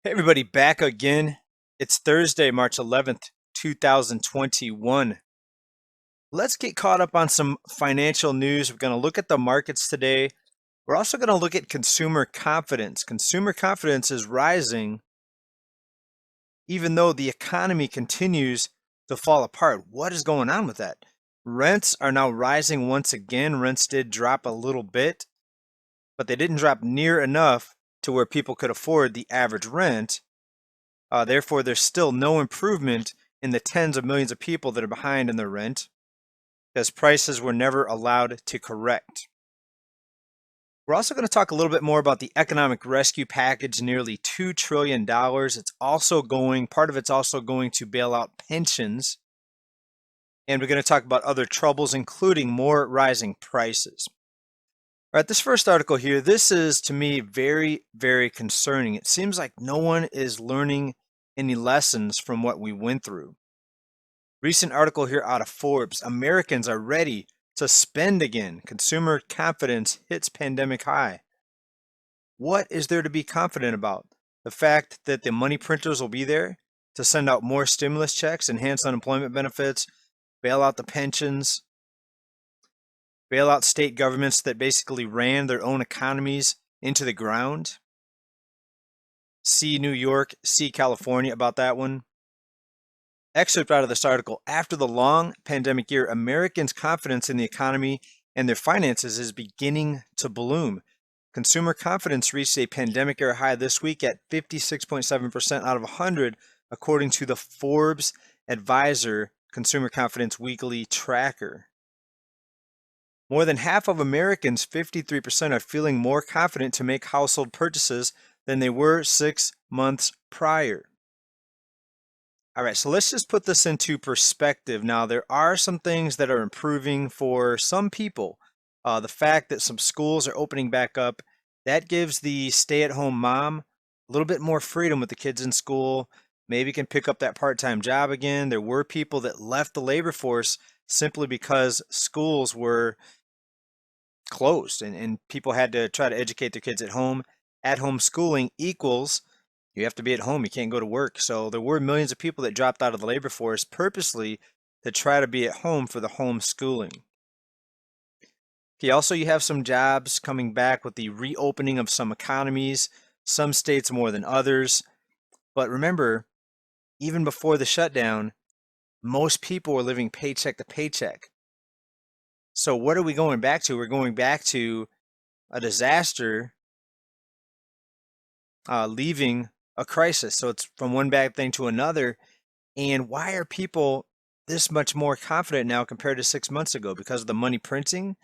Hey everybody, back again. It's Thursday, March 11th, 2021. Let's get caught up on some financial news. We're going to look at the markets today. We're also going to look at consumer confidence. Consumer confidence is rising even though the economy continues to fall apart. What is going on with that? Rents are now rising once again. Rents did drop a little bit, but they didn't drop near enough to where people could afford the average rent. Therefore, there's still no improvement in the tens of millions of people that are behind in their rent because prices were never allowed to correct. We're also going to talk a little bit more about the economic rescue package, nearly $2 trillion. Part of it's also going to bail out pensions. And we're going to talk about other troubles, including more rising prices. All right, this first article here, this is to me very, very concerning. It seems like no one is learning any lessons from what we went through. Recent article here out of Forbes, Americans are ready to spend again. Consumer confidence hits pandemic high. What is there to be confident about? The fact that the money printers will be there to send out more stimulus checks, enhance unemployment benefits, bail out the pensions, bail out state governments that basically ran their own economies into the ground. See New York, see California about that one. Excerpt out of this article. After the long pandemic year, Americans' confidence in the economy and their finances is beginning to bloom. Consumer confidence reached a pandemic era high this week at 56.7% out of 100, according to the Forbes Advisor Consumer Confidence Weekly Tracker. More than half of Americans, 53%, are feeling more confident to make household purchases than they were 6 months prior. All right, so let's just put this into perspective. Now, there are some things that are improving for some people. The fact that some schools are opening back up, that gives the stay-at-home mom a little bit more freedom with the kids in school. Maybe can pick up that part-time job again. There were people that left the labor force simply because schools were closed and people had to try to educate their kids at home. At-home schooling equals you have to be at home. You can't go to work. So there were millions of people that dropped out of the labor force purposely to try to be at home for the homeschooling. Okay, also you have some jobs coming back with the reopening of some economies, some states more than others. But remember, even before the shutdown, most people were living paycheck to paycheck. So what are we going back to? We're going back to a disaster leaving a crisis. So it's from one bad thing to another. And why are people this much more confident now compared to 6 months ago? Because of the money printing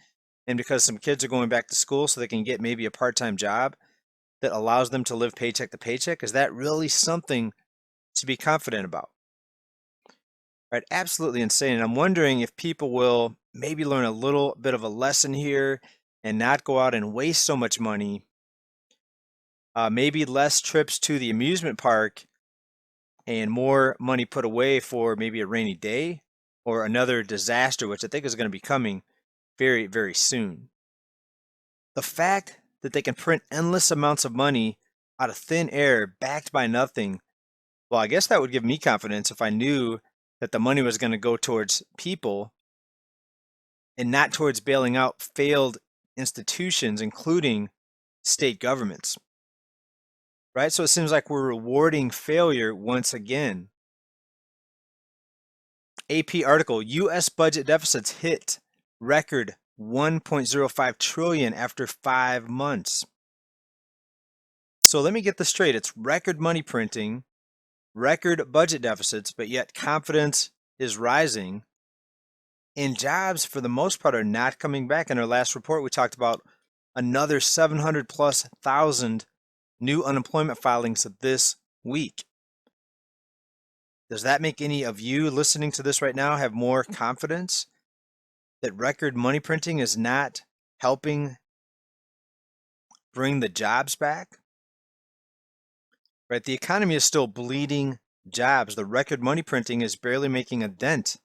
and because some kids are going back to school so they can get maybe a part-time job that allows them to live paycheck to paycheck? Is that really something to be confident about? Right, absolutely insane. And I'm wondering if people will maybe learn a little bit of a lesson here and not go out and waste so much money. Maybe less trips to the amusement park and more money put away for maybe a rainy day or another disaster, which I think is going to be coming very, very soon. The fact that they can print endless amounts of money out of thin air, backed by nothing, well, I guess that would give me confidence if I knew that the money was going to go towards people and not towards bailing out failed institutions, including state governments. Right? So it seems like we're rewarding failure once again. AP article, US budget deficits hit record 1.05 trillion after 5 months. So let me get this straight. It's record money printing, record budget deficits, but yet confidence is rising. And jobs, for the most part, are not coming back. In our last report, we talked about another 700 plus thousand new unemployment filings this week. Does that make any of you listening to this right now have more confidence that record money printing is not helping bring the jobs back? Right, the economy is still bleeding jobs. The record money printing is barely making a dent.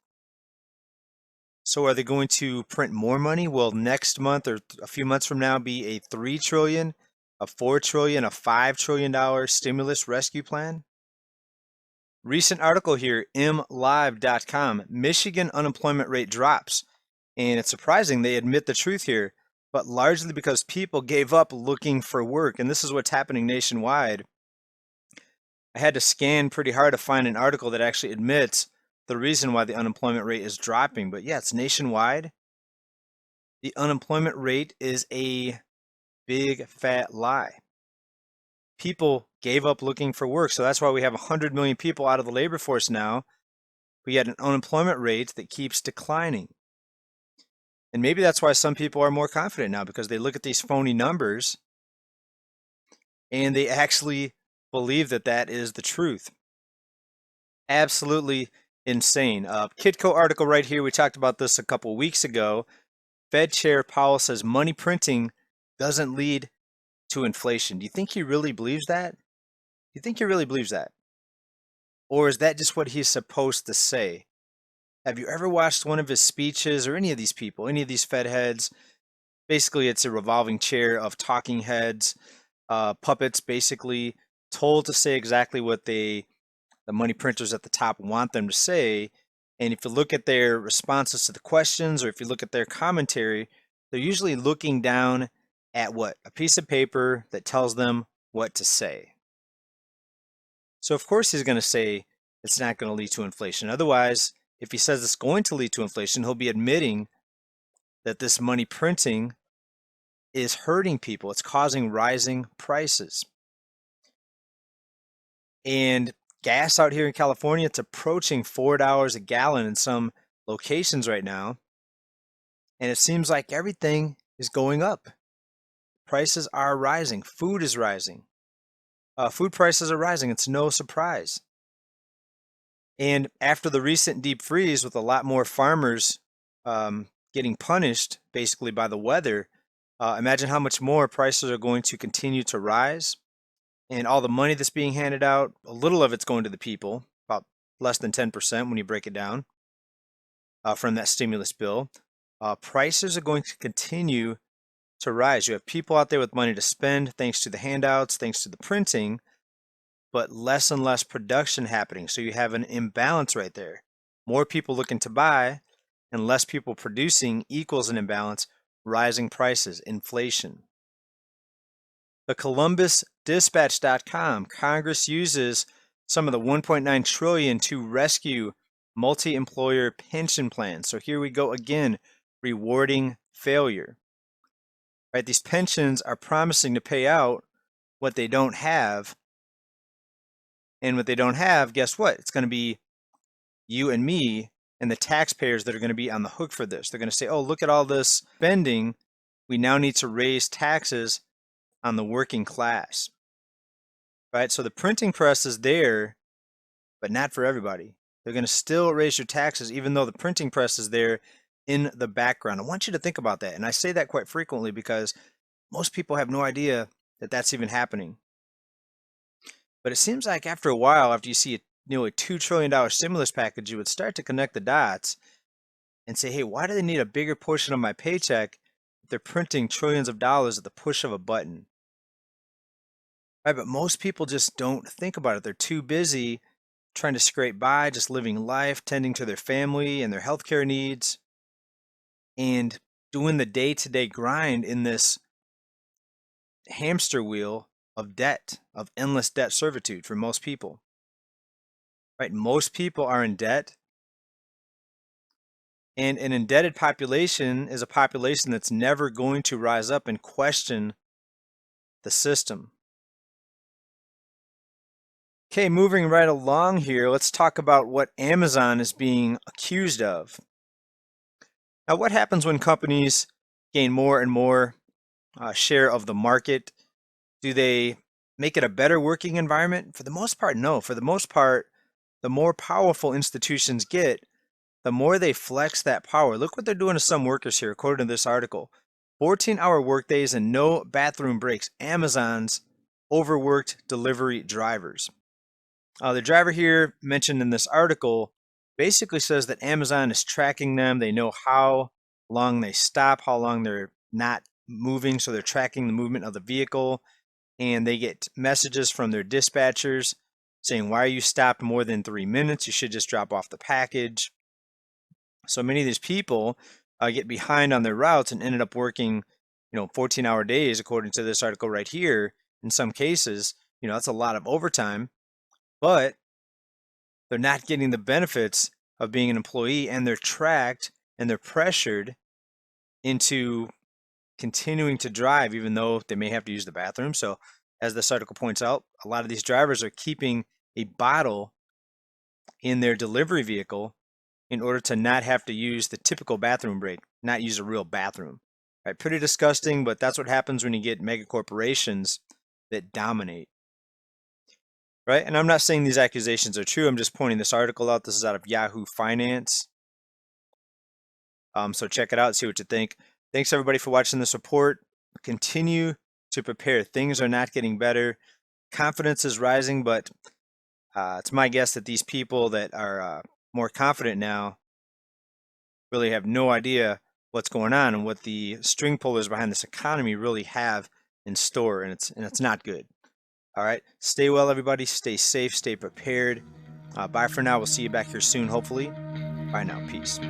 So are they going to print more money? Will next month or a few months from now be a 3 trillion A $4 trillion, a $5 trillion stimulus rescue plan? Recent article here, mlive.com. Michigan unemployment rate drops. And it's surprising they admit the truth here, but largely because people gave up looking for work. And this is what's happening nationwide. I had to scan pretty hard to find an article that actually admits the reason why the unemployment rate is dropping. But yeah, it's nationwide. The unemployment rate is a big fat lie. People gave up looking for work. So that's why we have 100 million people out of the labor force now. We had an unemployment rate that keeps declining. And maybe that's why some people are more confident now, because they look at these phony numbers and they actually believe that that is the truth. Absolutely insane. Kitco article right here. We talked about this a couple weeks ago. Fed Chair Powell says money printing doesn't lead to inflation. Do you think he really believes that? Do you think he really believes that? Or is that just what he's supposed to say? Have you ever watched one of his speeches, or any of these people, any of these Fed heads? Basically, it's a revolving chair of talking heads, puppets, basically told to say exactly what the money printers at the top want them to say. And if you look at their responses to the questions, or if you look at their commentary, they're usually looking down at what? A piece of paper that tells them what to say. So of course he's going to say it's not going to lead to inflation. Otherwise, if he says it's going to lead to inflation, he'll be admitting that this money printing is hurting people. It's causing rising prices. And gas out here in California, it's approaching $4 a gallon in some locations right now. And it seems like everything is going up. Prices are rising. Food is rising. Food prices are rising. It's no surprise. And after the recent deep freeze, with a lot more farmers getting punished basically by the weather, imagine how much more prices are going to continue to rise. And all the money that's being handed out, a little of it's going to the people, about less than 10% when you break it down from that stimulus bill. Prices are going to continue to rise. You have people out there with money to spend thanks to the handouts, thanks to the printing, but less and less production happening. So you have an imbalance right there. More people looking to buy and less people producing equals an imbalance, rising prices, inflation. The ColumbusDispatch.com, Congress uses some of the $1.9 trillion to rescue multi-employer pension plans. So here we go again, rewarding failure. Right, these pensions are promising to pay out what they don't have. And what they don't have, guess what? It's going to be you and me and the taxpayers that are going to be on the hook for this. They're going to say, oh, look at all this spending. We now need to raise taxes on the working class. Right? So the printing press is there, but not for everybody. They're going to still raise your taxes, even though the printing press is there in the background. I want you to think about that. And I say that quite frequently because most people have no idea that that's even happening. But it seems like after a while, after you see a nearly $2 trillion stimulus package, you would start to connect the dots and say, hey, why do they need a bigger portion of my paycheck if they're printing trillions of dollars at the push of a button? Right, but most people just don't think about it. They're too busy trying to scrape by, just living life, tending to their family and their healthcare needs, and doing the day-to-day grind in this hamster wheel of debt, of endless debt servitude for most people. Right? Most people are in debt. And an indebted population is a population that's never going to rise up and question the system. Okay, moving right along here, let's talk about what Amazon is being accused of. Now, what happens when companies gain more and more share of the market? Do they make it a better working environment? For the most part, no. For the most part, the more powerful institutions get, the more they flex that power. Look what they're doing to some workers here, according to this article. 14-hour workdays and no bathroom breaks. Amazon's overworked delivery drivers. The driver here mentioned in this article basically says that Amazon is tracking them. They know how long they stop, how long they're not moving, so they're tracking the movement of the vehicle. and they get messages from their dispatchers saying, why are you stopped more than 3 minutes? You should just drop off the package. So many of these people get behind on their routes and ended up working, 14-hour days, according to this article right here. In some cases, that's a lot of overtime, but they're not getting the benefits of being an employee, and they're tracked and they're pressured into continuing to drive, even though they may have to use the bathroom. So, as this article points out, a lot of these drivers are keeping a bottle in their delivery vehicle in order to not have to use the typical bathroom break, not use a real bathroom. Right? Pretty disgusting, but that's what happens when you get mega corporations that dominate. Right? And I'm not saying these accusations are true. I'm just pointing this article out. This is out of Yahoo Finance. So check it out, see what you think. Thanks everybody for watching this report. Continue to prepare. Things are not getting better. Confidence is rising, but it's my guess that these people that are more confident now really have no idea what's going on and what the string pullers behind this economy really have in store, and it's not good. All right, stay well, everybody. Stay safe, stay prepared. Bye for now. We'll see you back here soon, hopefully. Bye now. Peace.